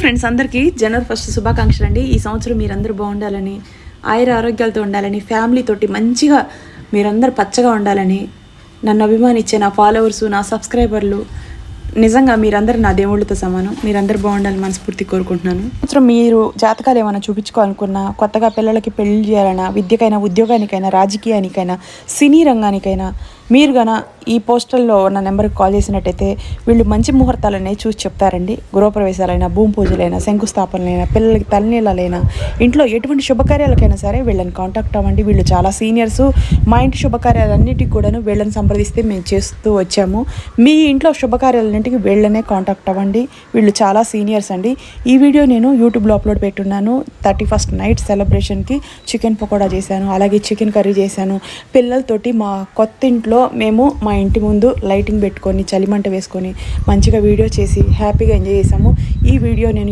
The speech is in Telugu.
ఫ్రెండ్స్ అందరికీ జనవరి 1 శుభాకాంక్షలు అండి. ఈ సంవత్సరం మీరందరూ బాగుండాలని, ఆయుర ఆరోగ్యాలతో ఉండాలని, ఫ్యామిలీ తోటి మంచిగా మీరందరూ పచ్చగా ఉండాలని, నన్ను అభిమానించే నా ఫాలోవర్స్, నా సబ్స్క్రైబర్లు, నిజంగా మీరందరూ నా దేవుళ్ళతో సమానం. మీరందరూ బాగుండాలని మనస్ఫూర్తి కోరుకుంటున్నాను. సంవత్సరం మీరు జాతకాలు ఏమైనా చూపించుకోవాలనుకున్నా, కొత్తగా పిల్లలకి పెళ్లి చేయాలన్నా, విద్యకైనా, ఉద్యోగానికైనా, రాజకీయానికైనా, సినీ రంగానికైనా మీరు గన ఈ పోస్టల్లో ఉన్న నెంబర్కి కాల్ చేసినట్టయితే వీళ్ళు మంచి ముహూర్తాలనే చూసి చెప్తారండి. గృహప్రవేశాలైనా, భూమి పూజలైనా, శంకుస్థాపనలైనా, పిల్లలకి తల్లినీళ్ళైనా, ఇంట్లో ఎటువంటి శుభకార్యాలకైనా సరే వీళ్ళని కాంటాక్ట్ అవ్వండి. వీళ్ళు చాలా సీనియర్స్. మా ఇంటి శుభకార్యాలన్నిటికీ కూడాను వీళ్ళని సంప్రదిస్తే మేము చేస్తూ వచ్చాము. మీ ఇంట్లో శుభకార్యాలన్నింటికి వీళ్ళనే కాంటాక్ట్ అవ్వండి. వీళ్ళు చాలా సీనియర్స్ అండి. ఈ వీడియో నేను యూట్యూబ్లో అప్లోడ్ పెట్టున్నాను. 31st నైట్ సెలబ్రేషన్కి చికెన్ పకోడా చేశాను, అలాగే చికెన్ కర్రీ చేశాను. పిల్లలతోటి మా కొత్త ఇంట్లో మేము మా ఇంటి ముందు లైటింగ్ పెట్టుకొని, చలిమంట వేసుకొని మంచిగా వీడియో చేసి హ్యాపీగా ఎంజాయ్ చేసాము. ఈ వీడియో నేను